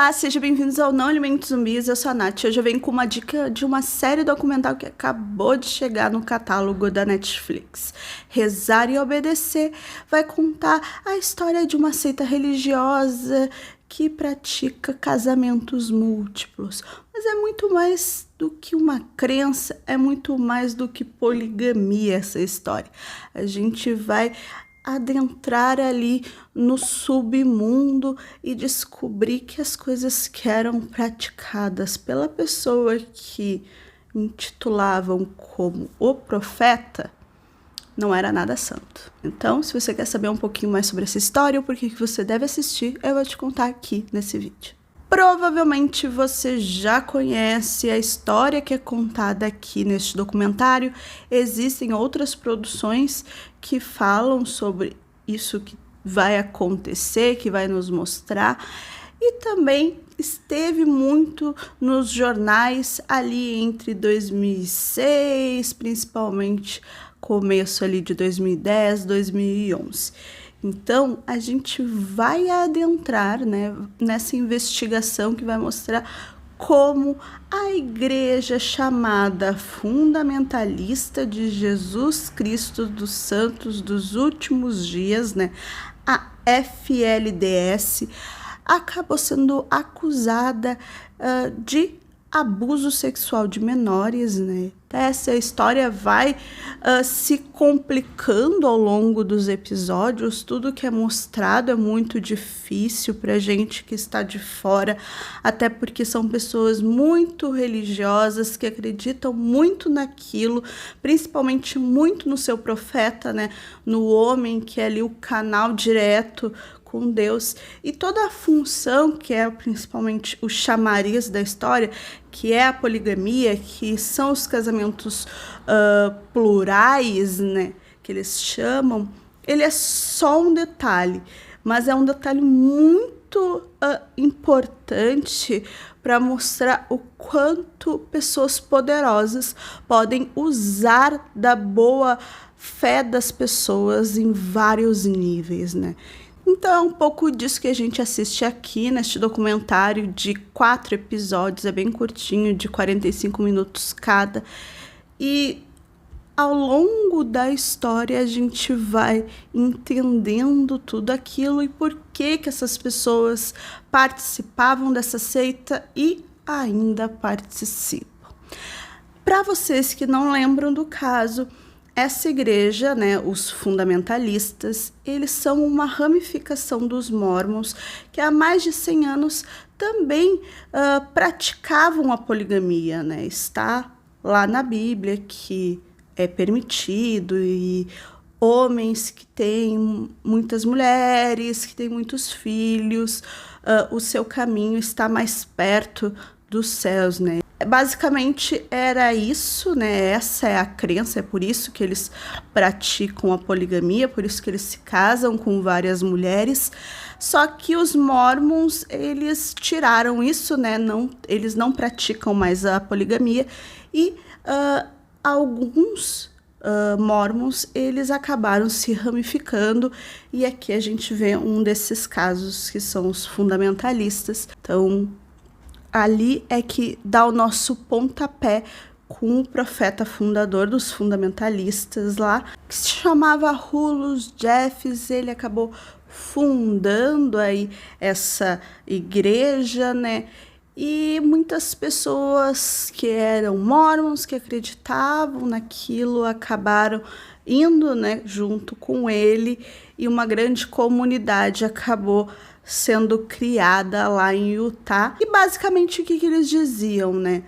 Olá, sejam bem-vindos ao Não Alimente Zumbis, eu sou a Nath. Hoje eu venho com uma dica de uma série documental que acabou de chegar no catálogo da Netflix. Rezar e Obedecer vai contar a história de uma seita religiosa que pratica casamentos múltiplos. Mas é muito mais do que uma crença, é muito mais do que poligamia essa história. A gente vai adentrar ali no submundo e descobrir que as coisas que eram praticadas pela pessoa que intitulavam como o profeta não era nada santo. Então, se você quer saber um pouquinho mais sobre essa história ou por que você deve assistir, eu vou te contar aqui nesse vídeo. Provavelmente você já conhece a história que é contada aqui neste documentário. Existem outras produções que falam sobre isso que vai acontecer, que vai nos mostrar. E também esteve muito nos jornais ali entre 2006, principalmente começo ali de 2010, 2011. Então, a gente vai adentrar, né, nessa investigação que vai mostrar como a igreja chamada fundamentalista de Jesus Cristo dos Santos dos Últimos Dias, né, a FLDS, acabou sendo acusada de abuso sexual de menores, né? Essa história vai se complicando ao longo dos episódios. Tudo que é mostrado é muito difícil para gente que está de fora, até porque são pessoas muito religiosas que acreditam muito naquilo, principalmente muito no seu profeta, né? No homem que é ali o canal direto com Deus, e toda a função que é principalmente o chamariz da história, que é a poligamia, que são os casamentos plurais, né, que eles chamam, ele é só um detalhe, mas é um detalhe muito importante para mostrar o quanto pessoas poderosas podem usar da boa fé das pessoas em vários níveis, né? Então é um pouco disso que a gente assiste aqui neste documentário de 4 episódios, é bem curtinho, de 45 minutos cada. E ao longo da história a gente vai entendendo tudo aquilo e por que essas pessoas participavam dessa seita e ainda participam. Para vocês que não lembram do caso, essa igreja, né, os fundamentalistas, eles são uma ramificação dos Mormons que há mais de 100 anos também praticavam a poligamia, né? Está lá na Bíblia que é permitido e homens que têm muitas mulheres, que têm muitos filhos, o seu caminho está mais perto dos céus, né? Basicamente era isso, né? Essa é a crença, é por isso que eles praticam a poligamia, por isso que eles se casam com várias mulheres. Só que os Mormons, eles tiraram isso, né? Eles não praticam mais a poligamia e alguns Mormons, eles acabaram se ramificando, e aqui a gente vê um desses casos que são os fundamentalistas. Então, ali é que dá o nosso pontapé com o profeta fundador dos fundamentalistas lá, que se chamava Rulos Jeffs. Ele acabou fundando aí essa igreja, né? E muitas pessoas que eram mormons, que acreditavam naquilo, acabaram indo, né, junto com ele, e uma grande comunidade acabou sendo criada lá em Utah. E basicamente o que eles diziam, né?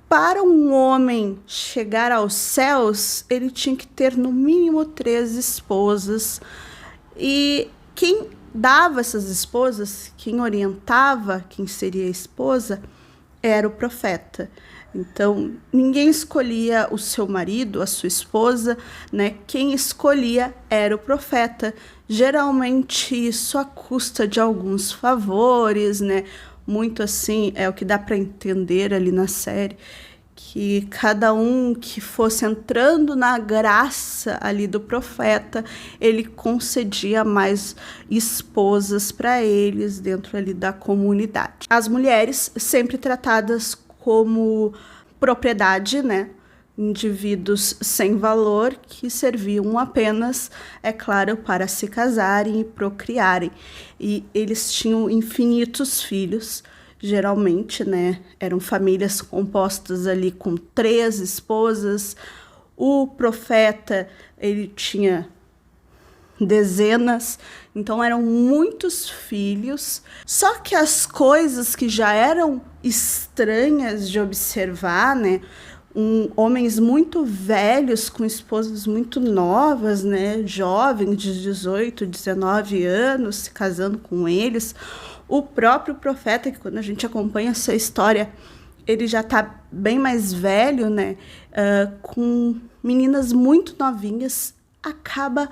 Para um homem chegar aos céus, ele tinha que ter no mínimo 3 esposas. E quem dava essas esposas, quem orientava quem seria a esposa, era o profeta. Então, ninguém escolhia o seu marido, a sua esposa, né? Quem escolhia era o profeta. Geralmente, isso à custa de alguns favores, né? Muito assim, é o que dá para entender ali na série, que cada um que fosse entrando na graça ali do profeta, ele concedia mais esposas para eles dentro ali da comunidade. As mulheres sempre tratadas como propriedade, né? Indivíduos sem valor que serviam apenas, é claro, para se casarem e procriarem. E eles tinham infinitos filhos. Geralmente, né, eram famílias compostas ali com 3 esposas. O profeta, ele tinha dezenas, então eram muitos filhos. Só que as coisas que já eram estranhas de observar, né, homens muito velhos com esposas muito novas, né, jovens de 18, 19 anos, se casando com eles. O próprio profeta, que quando a gente acompanha essa história, ele já está bem mais velho, né? Com meninas muito novinhas, acaba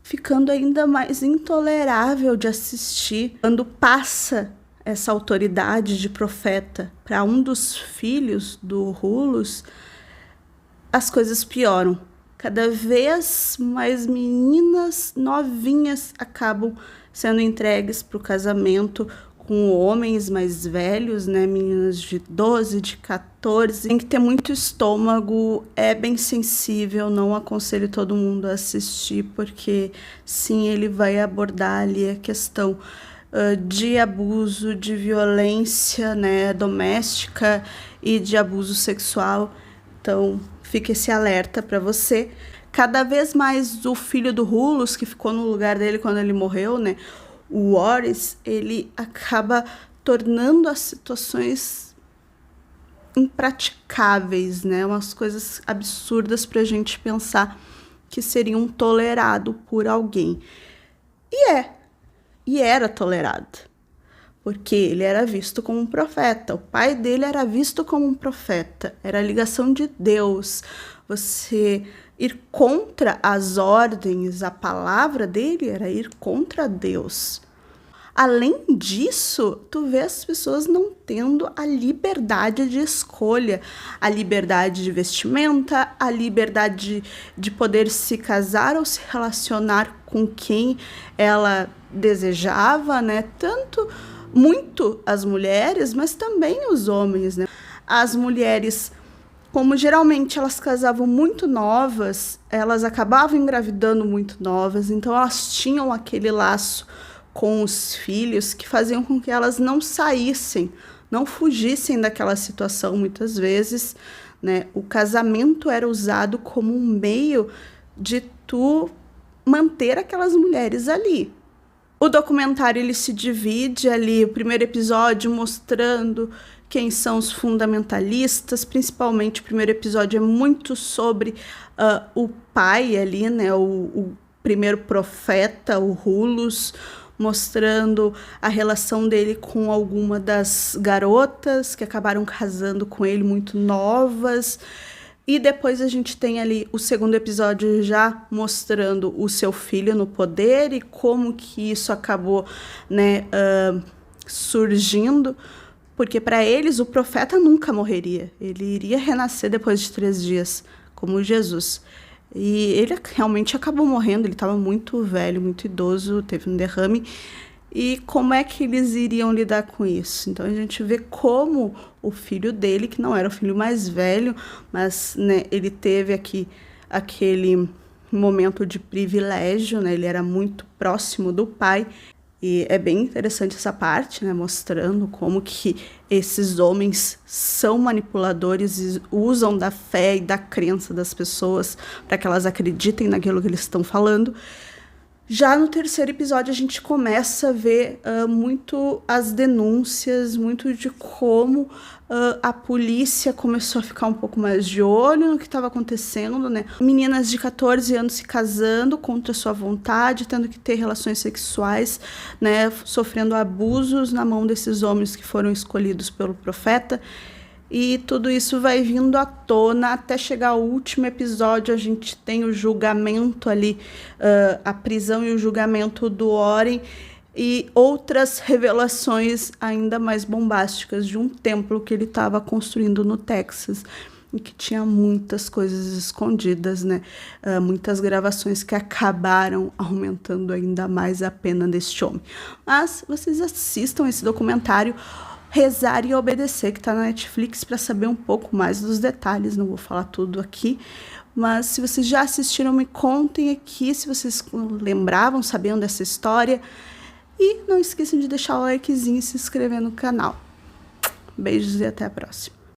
ficando ainda mais intolerável de assistir. Quando passa essa autoridade de profeta para um dos filhos do Rulus, as coisas pioram. Cada vez mais meninas novinhas acabam sendo entregues para o casamento com homens mais velhos, né? Meninas de 12, de 14. Tem que ter muito estômago, é bem sensível, não aconselho todo mundo a assistir, porque sim, ele vai abordar ali a questão de abuso, de violência, né, doméstica e de abuso sexual. Então, fica esse alerta para você. Cada vez mais o filho do Rulus, que ficou no lugar dele quando ele morreu, né, o Orys, ele acaba tornando as situações impraticáveis, né, umas coisas absurdas para a gente pensar que seriam tolerado por alguém. E era tolerado, porque ele era visto como um profeta. O pai dele era visto como um profeta, era a ligação de Deus. Você ir contra as ordens, a palavra dele era ir contra Deus. Além disso, tu vê as pessoas não tendo a liberdade de escolha, a liberdade de vestimenta, a liberdade de poder se casar ou se relacionar com quem ela desejava, né? Muito as mulheres, mas também os homens, né? As mulheres, como geralmente elas casavam muito novas, elas acabavam engravidando muito novas, então elas tinham aquele laço com os filhos que faziam com que elas não saíssem, não fugissem daquela situação muitas vezes, né? O casamento era usado como um meio de tu manter aquelas mulheres ali. O documentário ele se divide ali, o primeiro episódio mostrando quem são os fundamentalistas, principalmente o primeiro episódio é muito sobre o pai ali, né, o primeiro profeta, o Rulus, mostrando a relação dele com alguma das garotas que acabaram casando com ele muito novas. E depois a gente tem ali o segundo episódio já mostrando o seu filho no poder e como que isso acabou, né, surgindo, porque para eles o profeta nunca morreria, ele iria renascer depois de 3 dias, como Jesus. E ele realmente acabou morrendo, ele estava muito velho, muito idoso, teve um derrame. E como é que eles iriam lidar com isso? Então a gente vê como o filho dele, que não era o filho mais velho, mas, né, ele teve aqui aquele momento de privilégio, né? Ele era muito próximo do pai. E é bem interessante essa parte, né, mostrando como que esses homens são manipuladores e usam da fé e da crença das pessoas para que elas acreditem naquilo que eles estão falando. Já no terceiro episódio a gente começa a ver muito as denúncias, muito de como a polícia começou a ficar um pouco mais de olho no que estava acontecendo, né? Meninas de 14 anos se casando contra sua vontade, tendo que ter relações sexuais, né? Sofrendo abusos na mão desses homens que foram escolhidos pelo profeta. E tudo isso vai vindo à tona até chegar ao último episódio. A gente tem o julgamento ali, a prisão e o julgamento do Oren. e outras revelações ainda mais bombásticas de um templo que ele estava construindo no Texas e que tinha muitas coisas escondidas, né? Muitas gravações que acabaram aumentando ainda mais a pena deste homem. Mas vocês assistam esse documentário Rezar e Obedecer, que está na Netflix, para saber um pouco mais dos detalhes. Não vou falar tudo aqui, mas se vocês já assistiram, me contem aqui se vocês lembravam, sabiam dessa história. E não esqueçam de deixar o likezinho e se inscrever no canal. Beijos e até a próxima.